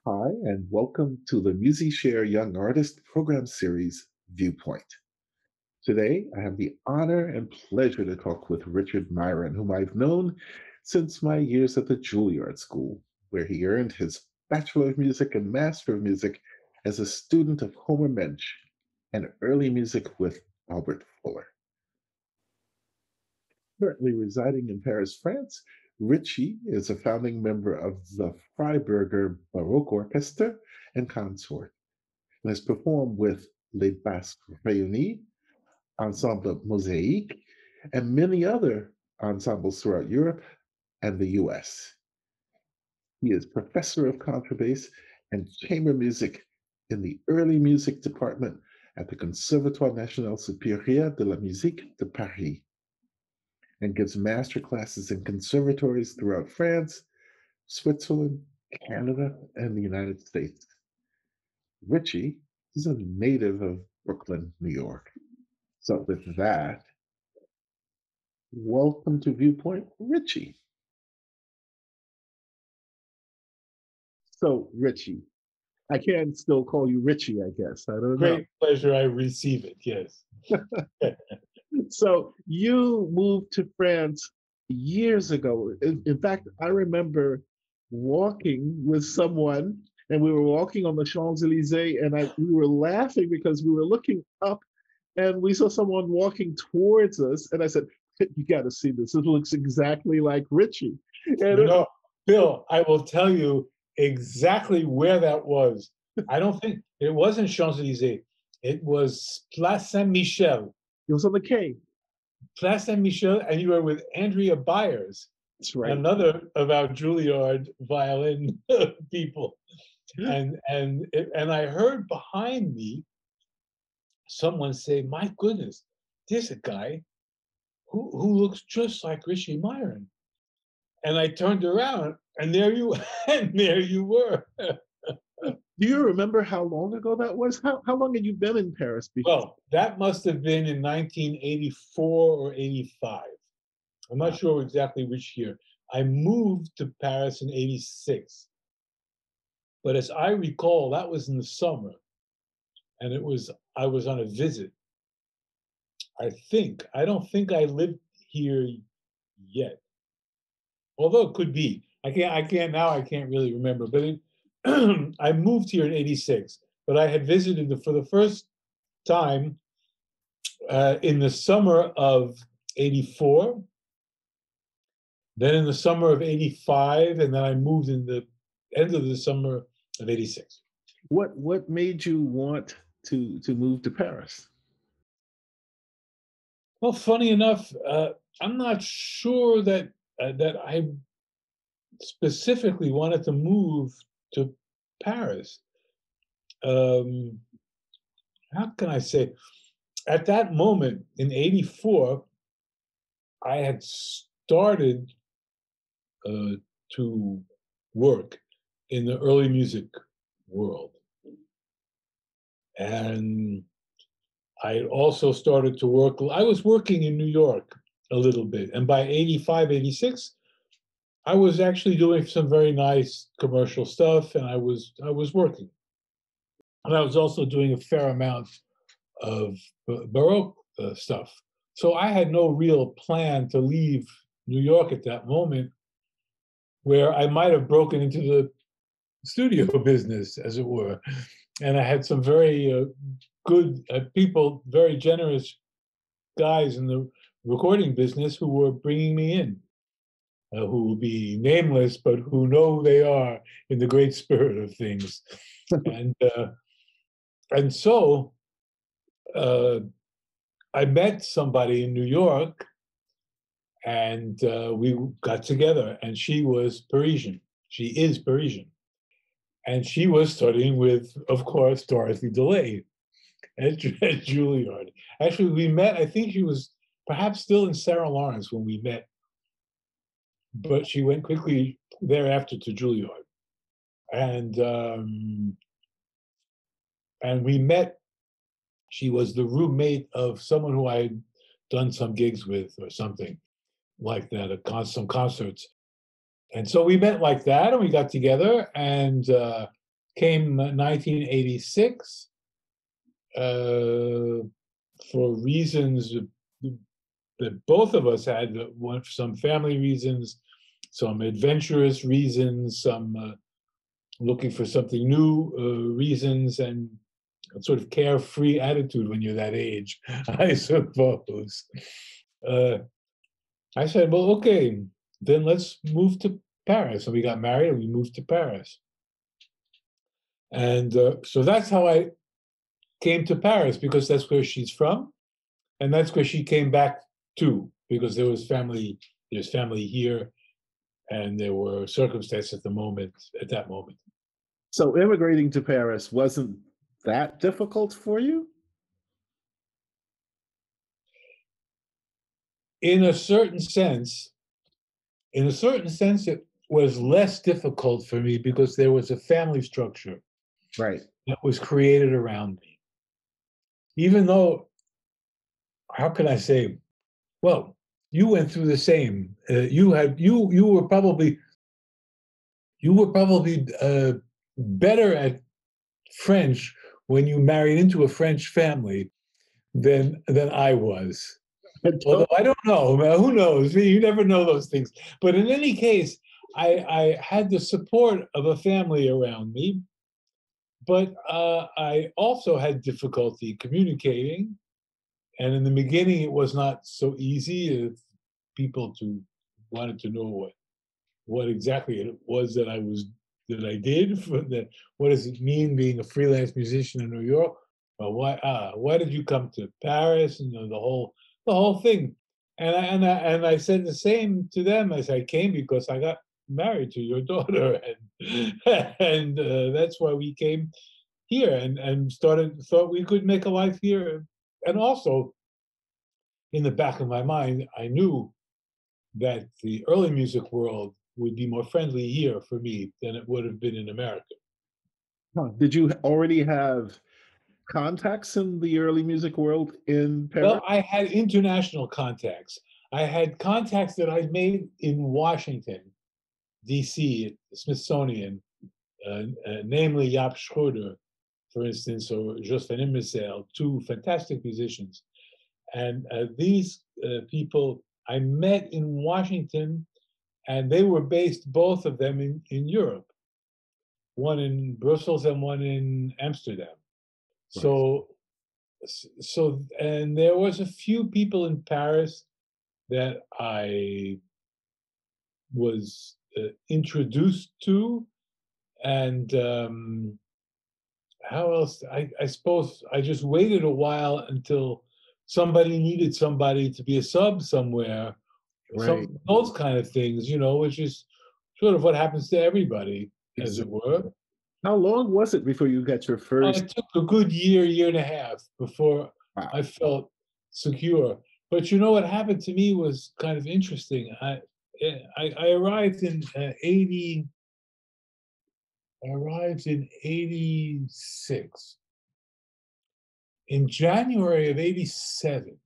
Hi, and welcome to the MusiShare Young Artist Program Series, ViewPoint. Today, I have the honor and pleasure to talk with Richard Myron, whom I've known since my years at the Juilliard School, where he earned his Bachelor of Music and Master of Music as a student of Homer Mensch and early music with Albert Fuller. Currently residing in Paris, France, Richie is a founding member of the Freiburger Barockorchester and Consort and has performed with Les Basses Réunies, Ensemble Mosaïques, and many other ensembles throughout Europe and the US. He is professor of contrabass and chamber music in the early music department at the Conservatoire National Supérieur de la Musique de Paris and gives master classes in conservatories throughout France, Switzerland, Canada, and the United States. Richie is a native of Brooklyn, New York. So, with that, welcome to ViewPoint, Richie. So, Richie, I can still call you Richie, I guess. I don't know. Great pleasure. I receive it. Yes. So, you moved to France years ago. In fact, I remember walking with someone, and we were walking on the Champs-Élysées, and we were laughing because we were looking up and we saw someone walking towards us, and I said, "You got to see this. It looks exactly like Richie." And Bill, I will tell you exactly where that was. I don't think it wasn't Champs-Élysées. It was Place Saint-Michel. It was on the Quai. Place Saint-Michel, and you were with Andrea Byers, That's right. another of our Juilliard violin people. And I heard behind me someone say, "My goodness, there's a guy who looks just like Richie Myron." And I turned around, and there you were. Do you remember how long ago that was? How long had you been in Paris before? Well, that must have been in 1984 or 85. I'm not sure exactly which year. I moved to Paris in 86. But as I recall, that was in the summer. And I was on a visit. I don't think I lived here yet. Although it could be. I can't really remember. But I moved here in 86, but I had visited for the first time in the summer of 84, then in the summer of 85, and then I moved in the end of the summer of 86. What made you want to move to Paris? Well, funny enough, I'm not sure that I specifically wanted to move to Paris. How can I say? At that moment in 84, I had started to work in the early music world. And I also started to work, I was working in New York a little bit. And by 85, 86, I was actually doing some very nice commercial stuff, and I was working. And I was also doing a fair amount of Baroque stuff. So I had no real plan to leave New York at that moment, where I might have broken into the studio business, as it were. And I had some very good people, very generous guys in the recording business who were bringing me in, who will be nameless, but who know who they are in the great spirit of things. And so I met somebody in New York, and we got together, and she was Parisian. She is Parisian. And she was studying with, of course, Dorothy DeLay at Juilliard. Actually, we met, I think she was perhaps still in Sarah Lawrence when we met, but she went quickly thereafter to Juilliard. And we met. She was the roommate of someone who I had done some gigs with or something like that, some concerts. And so we met like that, and we got together, and came 1986 for reasons that both of us had, some family reasons, some adventurous reasons, some looking for something new reasons, and a sort of carefree attitude when you're that age, I suppose. I said, well, okay, then let's move to Paris. So we got married and we moved to Paris. And so that's how I came to Paris, because that's where she's from. And that's where she came back to, because there's family here, and there were circumstances at that moment. So immigrating to Paris wasn't that difficult for you? In a certain sense, it was less difficult for me because there was a family structure Right. that was created around me. Even though, how can I say, well, you went through the same. You were probably better at French when you married into a French family than I was. Although I don't know, who knows? You never know those things. But in any case, I had the support of a family around me, but I also had difficulty communicating. And in the beginning, it was not so easy. People wanted to know what exactly it was that I did. What does it mean being a freelance musician in New York? Why did you come to Paris? The whole thing. And I said the same to them as I came because I got married to your daughter, and that's why we came here and thought we could make a life here. And also, in the back of my mind, I knew that the early music world would be more friendly here for me than it would have been in America. Did you already have contacts in the early music world in Paris? Well, I had international contacts. I had contacts that I made in Washington, D.C., at the Smithsonian, namely Jaap Schroeder, for instance, or Jocelyn Immersel, two fantastic musicians. And these people I met in Washington, and they were based, both of them, in Europe, one in Brussels and one in Amsterdam. So, and there was a few people in Paris that I was introduced to, and how else? I suppose I just waited a while until somebody needed somebody to be a sub somewhere, Right. those kind of things, which is sort of what happens to everybody, as it were. How long was it before you got your first? It took a good year and a half before Wow. I felt secure. But what happened to me was kind of interesting. I arrived in 80. I arrived in 86. In January of 87,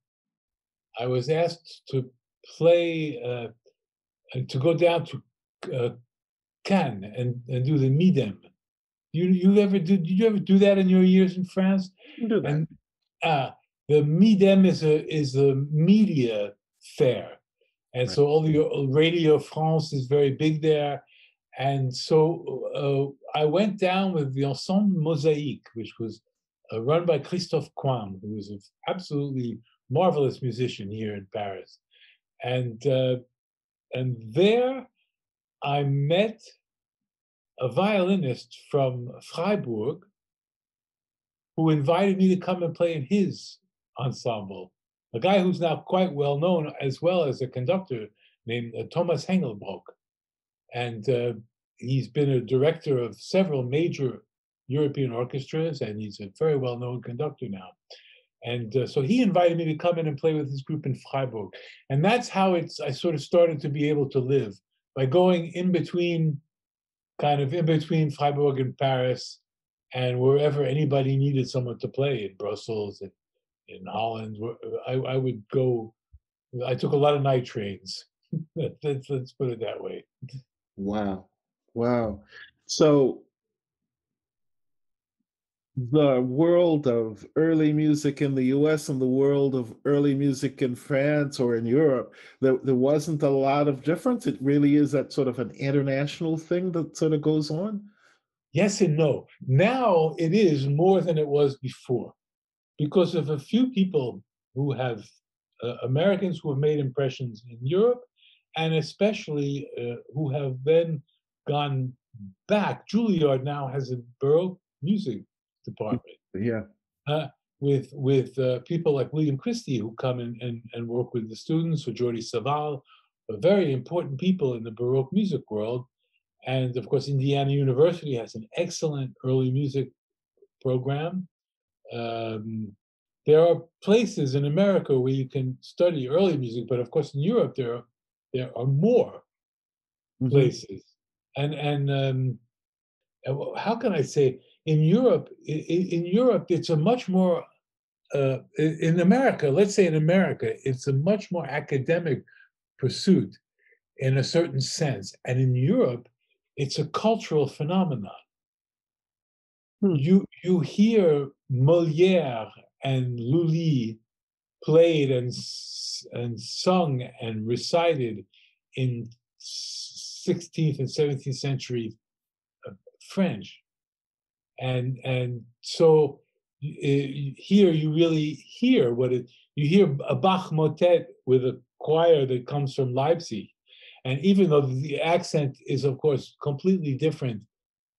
I was asked to play, to go down to Cannes and do the Midem. Did you ever do that in your years in France? Do that. And the Midem is a media fair, and so all the Radio France is very big there. And so I went down with the Ensemble Mosaïques, which was run by Christophe Coin, who was an absolutely marvelous musician here in Paris. And there I met a violinist from Freiburg who invited me to come and play in his ensemble, a guy who's now quite well known, as well as a conductor named Thomas Hengelbrock. And he's been a director of several major European orchestras, and he's a very well-known conductor now. And so he invited me to come in and play with his group in Freiburg. And that's how I sort of started to be able to live, by going in between Freiburg and Paris, and wherever anybody needed someone to play, in Brussels and in Holland, I would go. I took a lot of night trains. Let's put it that way. Wow. So the world of early music in the US and the world of early music in France or in Europe, there wasn't a lot of difference. It really is that sort of an international thing that sort of goes on. Yes and no. Now it is more than it was before because of a few people who have Americans who have made impressions in Europe, and especially who have then gone back. Juilliard now has a Baroque music department Yeah. uh, with people like William Christie who come and work with the students, or Jordi Savall, very important people in the Baroque music world. And of course, Indiana University has an excellent early music program. Um, there are places in America where you can study early music, but of course in Europe there are more Hmm. places. And how can I say, in Europe, in Europe it's a much more in America, let's say in America, it's a much more academic pursuit in a certain sense, and in Europe, it's a cultural phenomenon. Hmm. You hear Molière and Lully played and sung and recited in 16th and 17th century French, and so here you really hear what it. You hear a Bach motet with a choir that comes from Leipzig, and even though the accent is of course completely different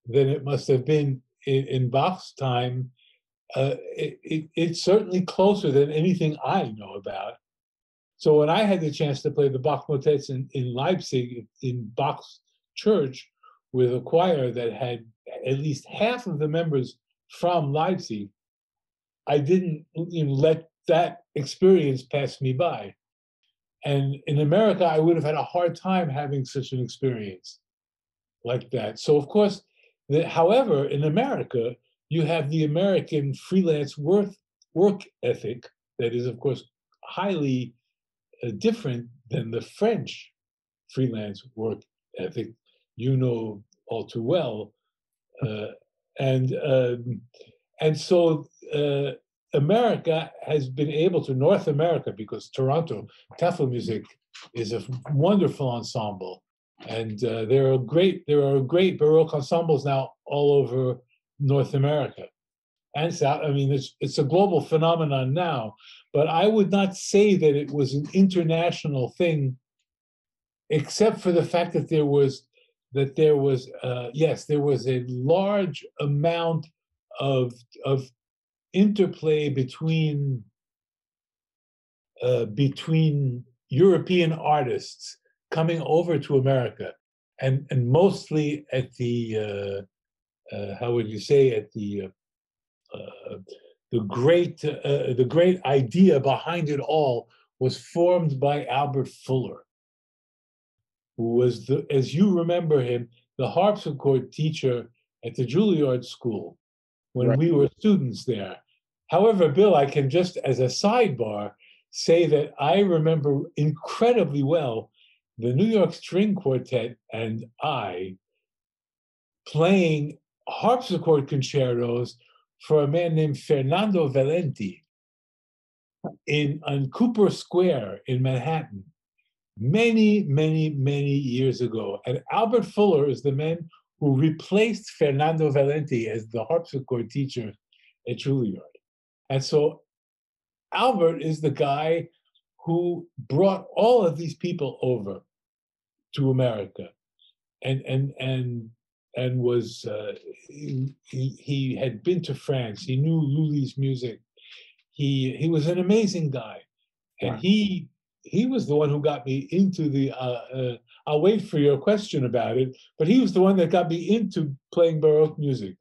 than it must have been in Bach's time, it's certainly closer than anything I know about. So when I had the chance to play the Bach motets in Leipzig, in Bach's church, with a choir that had at least half of the members from Leipzig, I didn't let that experience pass me by. And in America, I would have had a hard time having such an experience like that. So of course, however, in America, you have the American freelance work ethic that is, of course, highly different than the French freelance work ethic. You know all too well, uh, and um, and so America has been able to, North America, because Toronto Tafelmusik is a wonderful ensemble, and there are great Baroque ensembles now all over North America and South. I mean, it's a global phenomenon now, but I would not say that it was an international thing, except for the fact that there was a large amount of of interplay between European artists coming over to America, and mostly at how would you say, at uh, the great idea behind it all was formed by Albert Fuller, who was, as you remember him, the harpsichord teacher at the Juilliard School when Right. we were students there. However, Bill, I can just as a sidebar say that I remember incredibly well the New York String Quartet and I playing harpsichord concertos for a man named Fernando Valenti on Cooper Square in Manhattan many, many, many years ago. And Albert Fuller is the man who replaced Fernando Valenti as the harpsichord teacher at Juilliard. And so Albert is the guy who brought all of these people over to America, and was he had been to France. He knew Lully's music. He was an amazing guy, and Wow. he was the one who got me into the. I'll wait for your question about it, but he was the one that got me into playing Baroque music.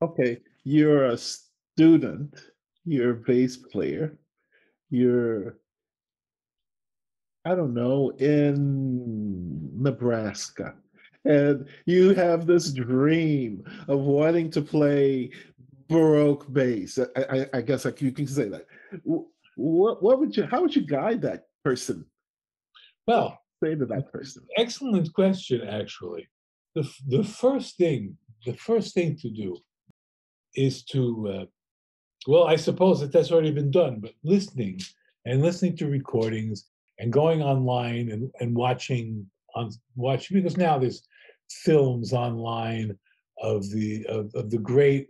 Okay. You're a student, you're a bass player, you're, I don't know, in Nebraska. And you have this dream of wanting to play Baroque bass. I guess like you can say that. What would you, how would you guide that person? What would Well, you say to that person? excellent question, actually. The, the first thing the first thing to do is to, well, I suppose that that's already been done, but listening to recordings and going online and watching because now there's films online of the great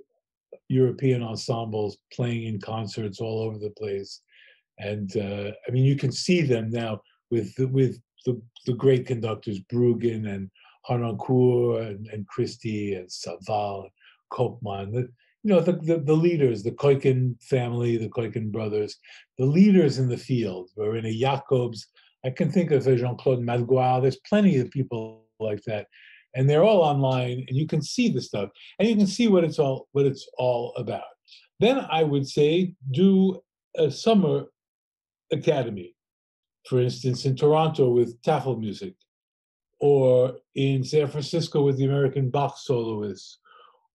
European ensembles playing in concerts all over the place. And I mean, you can see them now with the great conductors, Bruggen and Harnoncourt and Christie and Saval, Koopman, the leaders, the Keuken family, the Keuken brothers, the leaders in the field, Verena Jacobs. I can think of Jean-Claude Malgoire. There's plenty of people like that. And they're all online, and you can see the stuff, and you can see what it's all about. Then I would say do a summer academy, for instance, in Toronto with Tafelmusik, or in San Francisco with the American Bach soloists,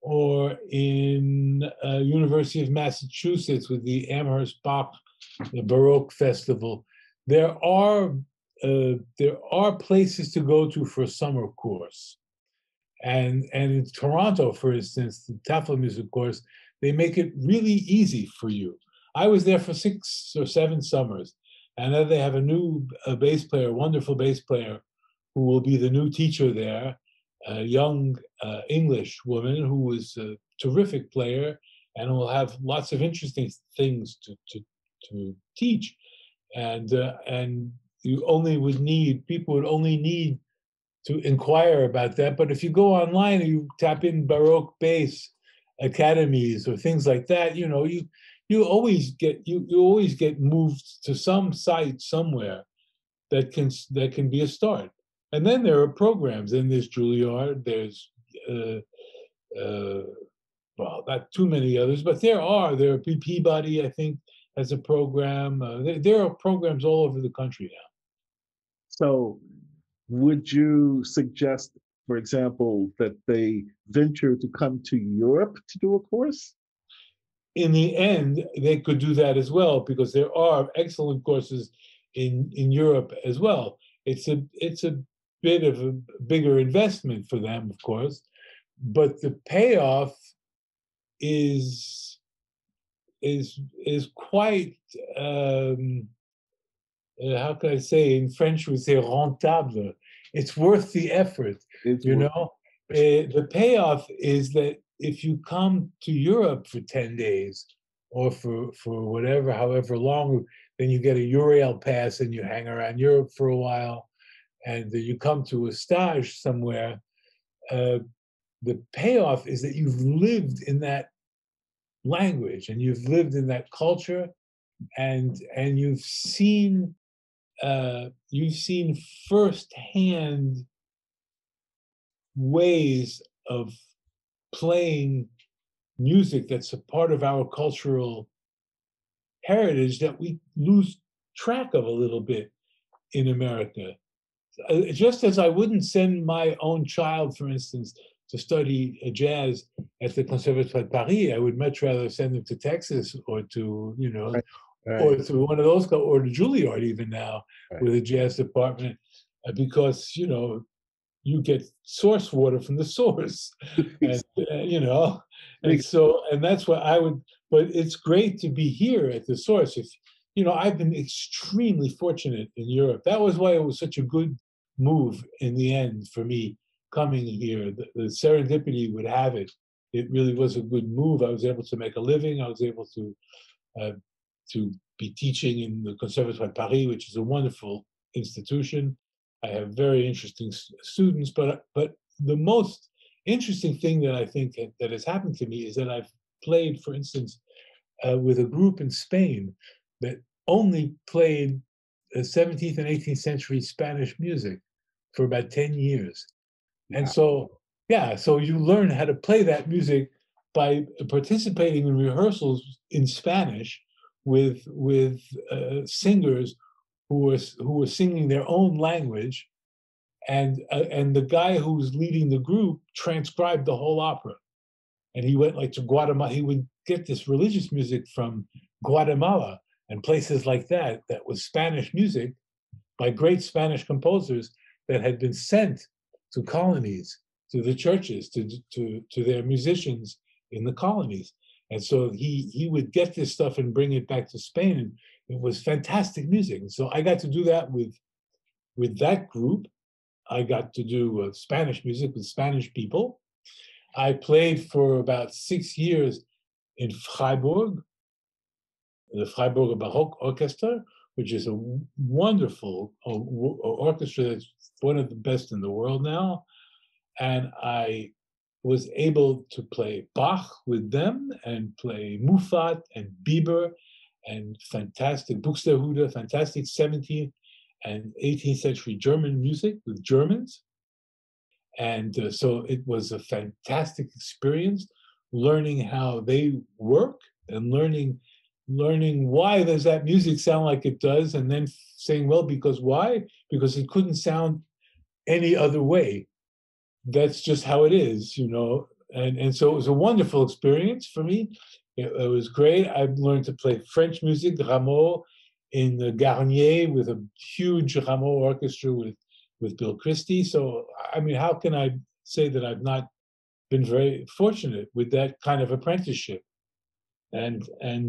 or in University of Massachusetts with the Amherst Bach, the Baroque Festival. There are places to go to for a summer course. And in Toronto, for instance, the Tafelmusik course, they make it really easy for you. I was there for 6 or 7 summers, and then they have a new bass player, wonderful bass player, who will be the new teacher there, a young English woman who was a terrific player and will have lots of interesting things to teach. And you only would need, people would only need to inquire about that. But if you go online and you tap in Baroque bass academies or things like that, you always get moved to some site somewhere that can be a start. And then there are programs. Then there's Juilliard. There's well, not too many others, but there are Peabody, I think, has a program. There are programs all over the country now. So would you suggest, for example, that they venture to come to Europe to do a course? In the end, they could do that as well, because there are excellent courses in Europe as well. It's a bit of a bigger investment for them, of course, but the payoff is quite, how can I say, in French we say rentable. It's worth the effort, the payoff is that if you come to Europe for 10 days or for whatever, however long, then you get a Eurail pass and you hang around Europe for a while, and you come to a stage somewhere. The payoff is that you've lived in that language and you've lived in that culture, and you've seen firsthand ways of playing music that's a part of our cultural heritage that we lose track of a little bit in America. Just as I wouldn't send my own child, for instance, to study jazz at the Conservatoire de Paris, I would much rather send them to Texas or to, Right. or to one of those, or to Juilliard even now, Right. with a jazz department, because, you get source water from the source, and and that's what I would. But it's great to be here at the source. If I've been extremely fortunate in Europe. That was why it was such a good move in the end for me coming here. The serendipity would have it. It really was a good move. I was able to make a living. I was able to be teaching in the Conservatoire de Paris, which is a wonderful institution. I have very interesting students, but the most interesting thing that I think that has happened to me is that I've played, for instance, with a group in Spain that only played 17th and 18th century Spanish music for about 10 years. Wow. And so you learn how to play that music by participating in rehearsals in Spanish with singers who were singing their own language, and the guy who was leading the group transcribed the whole opera. And he went to Guatemala. He would get this religious music from Guatemala and places like that was Spanish music by great Spanish composers that had been sent to colonies, to the churches, to their musicians in the colonies. And so he would get this stuff and bring it back to Spain, and it was fantastic music. And so I got to do that with that group. I got to do Spanish music with Spanish people. I played for about 6 years in Freiburg, the Freiburger Barockorchester, which is a wonderful orchestra that's one of the best in the world now. And I was able to play Bach with them and play Muffat and Bieber and fantastic Buxtehude, fantastic 17th and 18th century German music with Germans. And so it was a fantastic experience, learning how they work and learning why does that music sound like it does, and then saying, well, because why? Because it couldn't sound any other way. That's just how it is, you know. And so it was a wonderful experience for me. It was great. I've learned to play French music, Rameau, in the Garnier with a huge Rameau orchestra with Bill Christie. So, I mean, how can I say that I've not been very fortunate with that kind of apprenticeship? And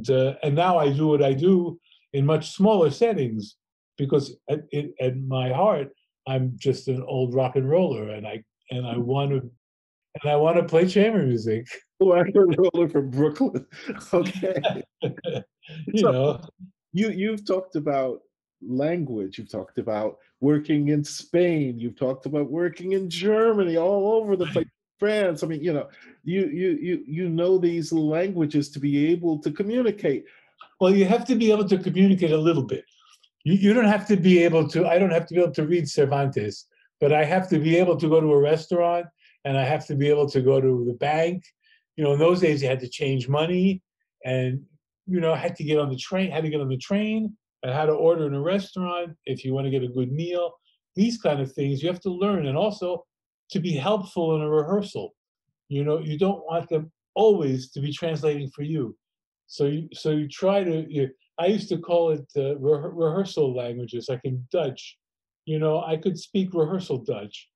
now I do what I do in much smaller settings, because at my heart, I'm just an old rock and roller, and I want to play chamber music. Rock and roller from Brooklyn. Okay. You know. You've talked about language, you've talked about working in Spain, you've talked about working in Germany, all over the place, France. I mean, you know, you know these languages to be able to communicate. Well, you have to be able to communicate a little bit. You don't have to be able to, I don't have to be able to read Cervantes, but I have to be able to go to a restaurant, and I have to be able to go to the bank. You know, in those days you had to change money, and, you know, had to get on the train, and how to order in a restaurant if you want to get a good meal. These kind of things you have to learn, and also to be helpful in a rehearsal. You know, you don't want them always to be translating for you. So you try to, I used to call it rehearsal languages, like in Dutch. You know, I could speak rehearsal Dutch.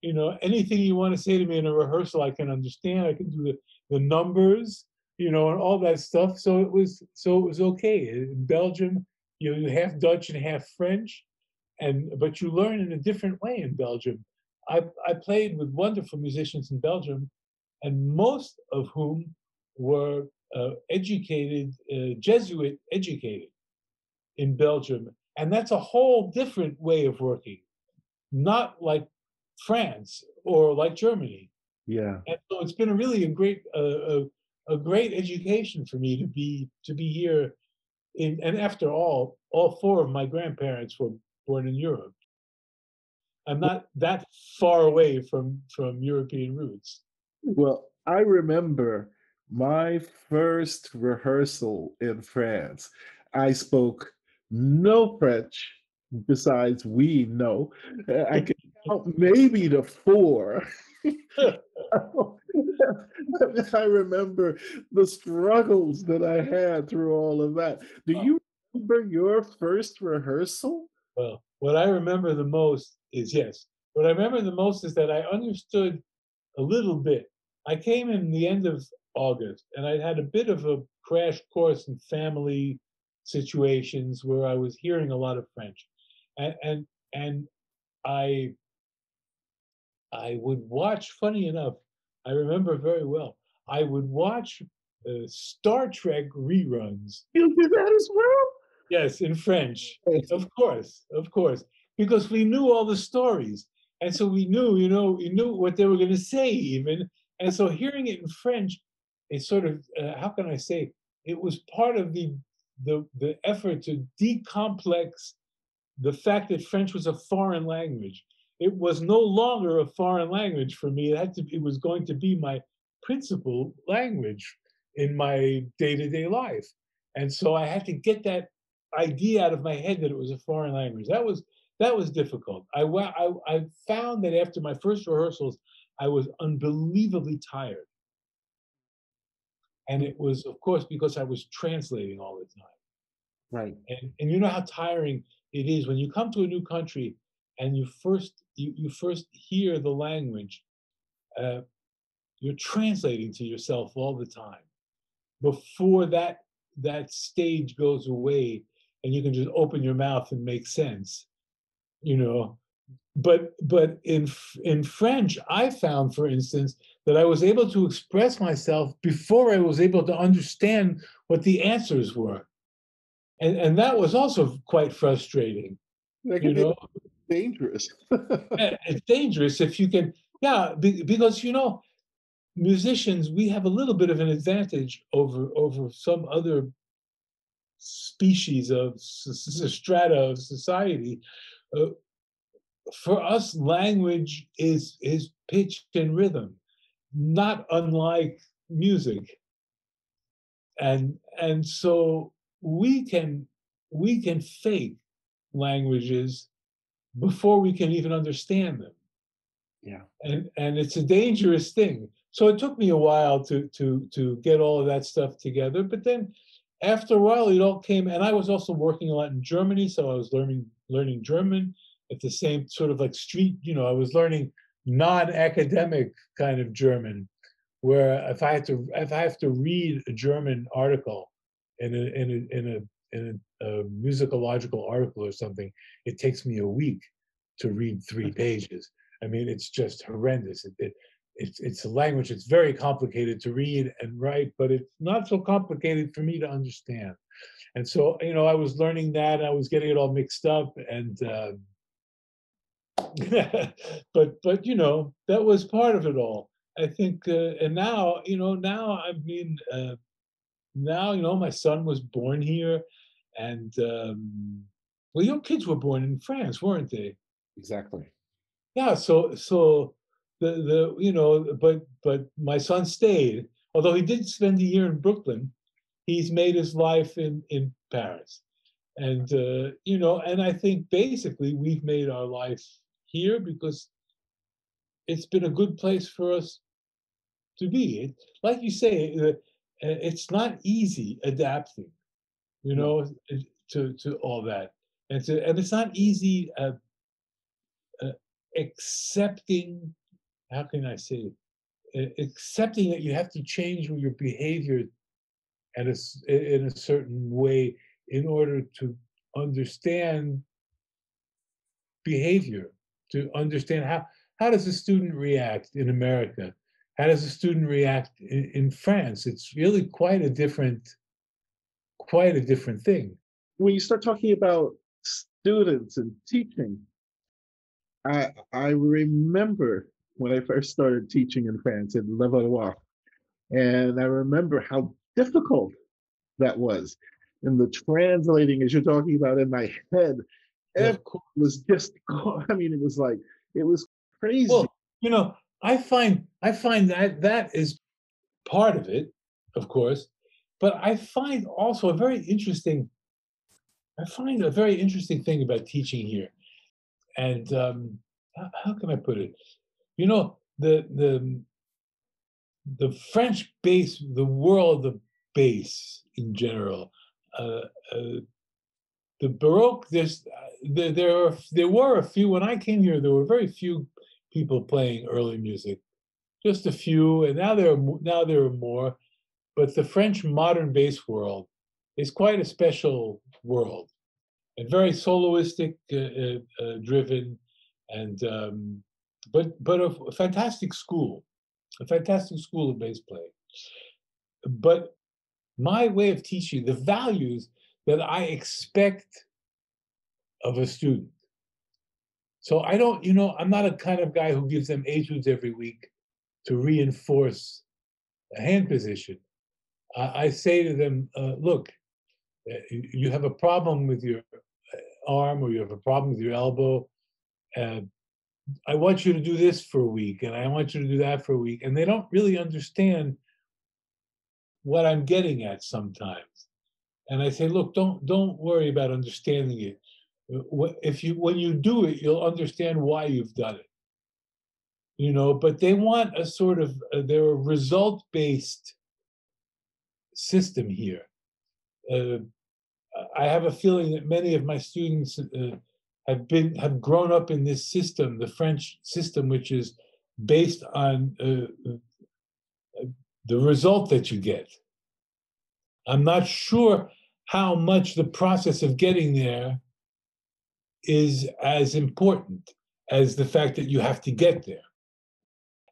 You know, anything you want to say to me in a rehearsal, I can understand. I can do the numbers, you know, and all that stuff. So it was okay. In Belgium, you half Dutch and half French, but you learn in a different way in Belgium. I played with wonderful musicians in Belgium, and most of whom were educated, Jesuit educated in Belgium. And that's a whole different way of working, not like France or like Germany. Yeah. And so it's been really a great education for me to be here and after all 4 of my grandparents were born in Europe. I'm not that far away from European roots. Well, I remember my first rehearsal in France. I spoke no French besides we know. I could count maybe to 4. I remember the struggles that I had through all of that. Do you remember your first rehearsal? Well, what I remember the most is, yes, what I remember the most is that I understood a little bit. I came in the end of August, and I'd had a bit of a crash course in family situations where I was hearing a lot of French, and I would watch. Funny enough, I remember very well. I would watch Star Trek reruns. You did that as well? Yes, in French, of course, because we knew all the stories, and so we knew, we knew what they were going to say even, and so hearing it in French, it sort of, how can I say, it was part of the effort to decomplex the fact that French was a foreign language. It was no longer a foreign language for me. It was going to be my principal language in my day-to-day life, and so I had to get that idea out of my head that it was a foreign language. That was difficult. I found that after my first rehearsals, I was unbelievably tired. And it was, of course, because I was translating all the time. Right. And you know how tiring it is when you come to a new country and you first hear the language. You're translating to yourself all the time. before that stage goes away and you can just open your mouth and make sense, you know. But in French, I found, for instance, that I was able to express myself before I was able to understand what the answers were. And that was also quite frustrating, That you can be know. dangerous. It's dangerous if you can, yeah, because, you know, musicians, we have a little bit of an advantage over some other species of strata of society. Uh, for us, language is pitch and rhythm, not unlike music, and so we can fake languages before we can even understand them. Yeah. And it's a dangerous thing. So it took me a while to get all of that stuff together. But then after a while, it all came. And I was also working a lot in Germany, so I was learning German at the same sort of like street. You know, I was learning non-academic kind of German, where if I have to read a German article in a musicological article or something, it takes me a week to read 3 pages. I mean, it's just horrendous. It's a language that's very complicated to read and write, but it's not so complicated for me to understand. And so, you know, I was learning that, and I was getting it all mixed up, and but you know, that was part of it all. I think, and now, you know, I mean, now, you know, my son was born here, and well, your kids were born in France, weren't they? Exactly. Yeah, so the you know, but my son stayed, although he did spend a year in Brooklyn. He's made his life in Paris, and you know, and I think basically we've made our life here because it's been a good place for us to be. Like you say, it's not easy adapting, you No. know, to all that, and it's not easy uh, accepting. How can I say it? Accepting that you have to change your behavior in a certain way in order to understand behavior, to understand how does a student react in America? How does a student react in France? It's really quite a different thing. When you start talking about students and teaching, I remember when I first started teaching in France in Levallois, and I remember how difficult that was. And the translating, as you're talking about in my head, Of everything course. was just, I mean, it was like, it was crazy. Well, you know, I find that is part of it, of course, but I find also a very interesting. I find a very interesting thing about teaching here, and how can I put it? You know, the French bass, the world of bass in general, uh, uh, the Baroque. There were a few when I came here. There were very few people playing early music, just a few, and now there are more. But the French modern bass world is quite a special world, and very soloistic driven, and but a fantastic school, of bass playing. But my way of teaching, the values that I expect of a student. So I don't, you know, I'm not a kind of guy who gives them etudes every week to reinforce a hand position. I say to them, look, you have a problem with your arm or you have a problem with your elbow. Uh, I want you to do this for a week, and I want you to do that for a week. And they don't really understand what I'm getting at sometimes. And I say, look, don't worry about understanding it. When you do it, you'll understand why you've done it. You know, but they want a sort of they're a result-based system here. I have a feeling that many of my students have grown up in this system, the French system, which is based on the result that you get. I'm not sure how much the process of getting there is as important as the fact that you have to get there.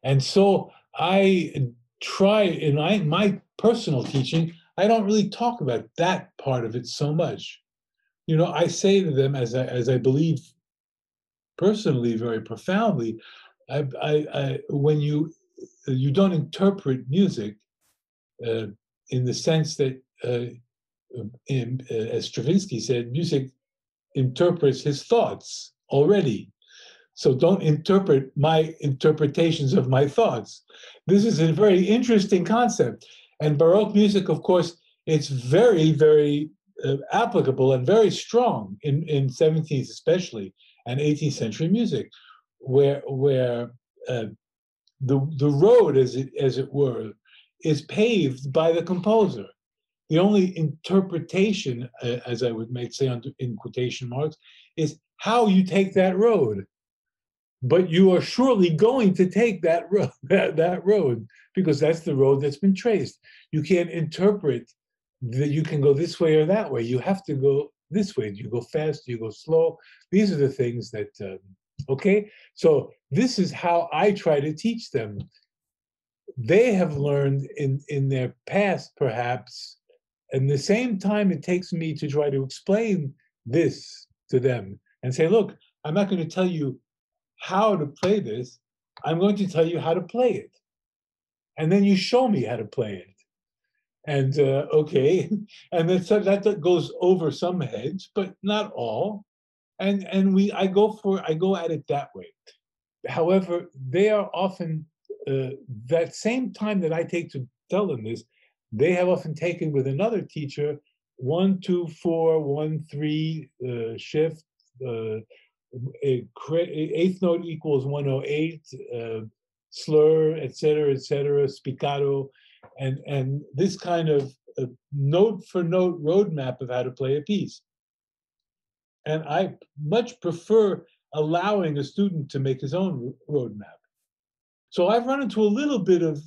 And so I try in my personal teaching, I don't really talk about that part of it so much. You know, I say to them, as I believe personally, very profoundly, when you don't interpret music uh, in the sense that, as Stravinsky said, music interprets his thoughts already. So don't interpret my interpretations of my thoughts. This is a very interesting concept. And Baroque music, of course, it's very, very applicable and very strong in 17th especially and 18th century music, where the road, as it were, is paved by the composer. The only interpretation, as I would say in quotation marks, is how you take that road. But you are surely going to take that road, that road, because that's the road that's been traced. You can't interpret that you can go this way or that way. You have to go this way. Do you go fast? Do you go slow? These are the things that, okay? So this is how I try to teach them. They have learned in their past, perhaps, and the same time it takes me to try to explain this to them and say, look, I'm not going to tell you how to play this. I'm going to tell you how to play it. And then you show me how to play it. And okay, and then so that goes over some heads, but not all. And I go at it that way. However, they are often that same time that I take to tell them this, they have often taken with another teacher 1, 2, 4, 1, 3 shift. Eighth note equals 108, slur, etc., spiccato, and this kind of note for note roadmap of how to play a piece. And I much prefer allowing a student to make his own roadmap. So I've run into a little bit of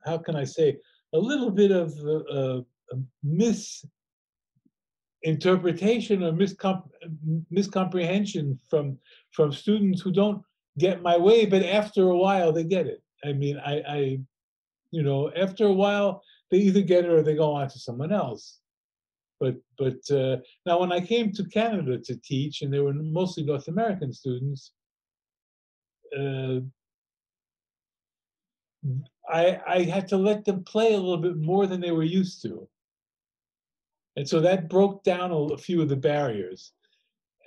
how can I say, a little bit of misinterpretation or miscomprehension from students who don't get my way, but after a while they get it. I mean, I you know, after a while they either get it or they go on to someone else. But now when I came to Canada to teach, and they were mostly North American students, I had to let them play a little bit more than they were used to. And so that broke down a few of the barriers.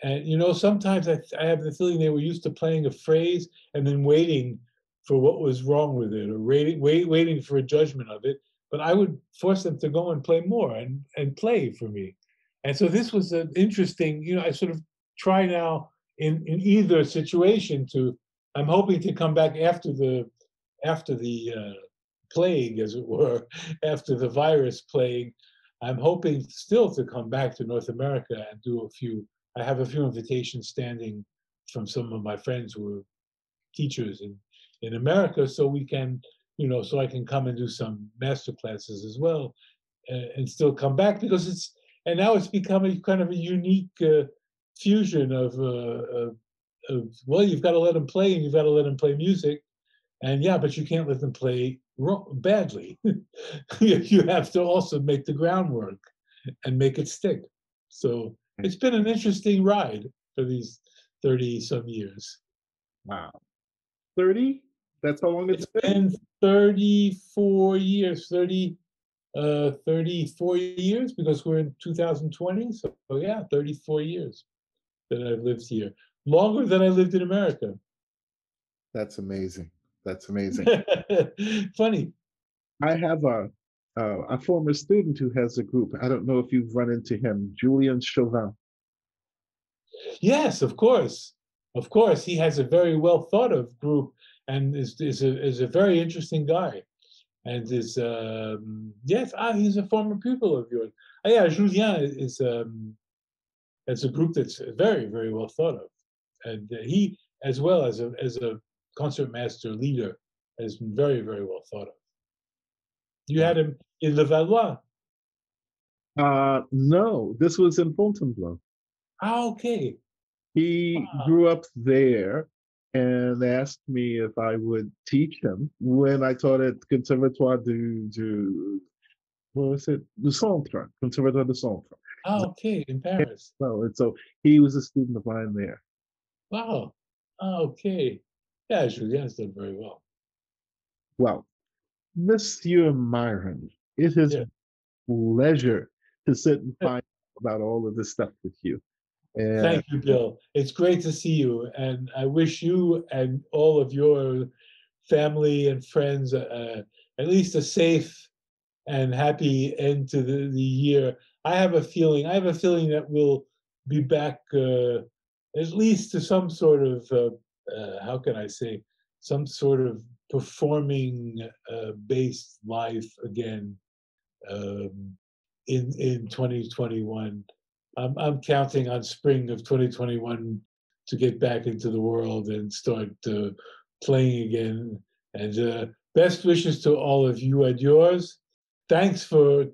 And, you know, sometimes I have the feeling they were used to playing a phrase and then waiting for what was wrong with it, or waiting for a judgment of it. But I would force them to go and play more and play for me. And so this was an interesting, you know, I sort of try now in either situation to, I'm hoping to come back after the plague, as it were, after the virus plague. I'm hoping still to come back to North America and do a few. I have a few invitations standing from some of my friends who are teachers in America, so we can, you know, so I can come and do some master classes as well, and still come back, because it's, and now it's become a kind of a unique fusion of well, you've got to let them play and you've got to let them play music, and yeah, but you can't let them play badly. You have to also make the groundwork and make it stick. So it's been an interesting ride for these 30 some years. Wow. 30? That's how long it's been? 34 years, 34 years, because we're in 2020. So yeah, 34 years that I've lived here. Longer than I lived in America. That's amazing. That's amazing. Funny. I have a former student who has a group. I don't know if you've run into him, Julian Chauvin. Yes, of course. Of course. He has a very well thought of group and is a very interesting guy. And is, yes, he's a former pupil of yours. Yeah, Julien is a group that's very, very well thought of. And he, as well as a concert master leader, has been very, very well thought of. You had him in Levallois. No, this was in Fontainebleau. Ah, okay. He grew up there and asked me if I would teach him when I taught at Conservatoire du what was it? Du Centre, Conservatoire du Centre. Ah, okay, in Paris. So, and so he was a student of mine there. Wow. Ah, okay. Yeah, Julien's done very well. Well, Monsieur Myron, it is Yeah. a pleasure to sit and find out about all of this stuff with you. And Thank you, Bill. It's great to see you, and I wish you and all of your family and friends at least a safe and happy end to the year. I have a feeling that we'll be back at least to some sort of how can I say, some sort of performing based life again in 2021. I'm counting on spring of 2021 to get back into the world and start playing again. And best wishes to all of you and yours. Thanks for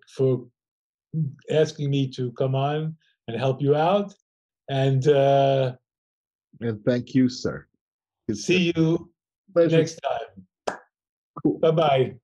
asking me to come on and help you out. And thank you, sir. see you Pleasure. next time. Cool. Bye-bye.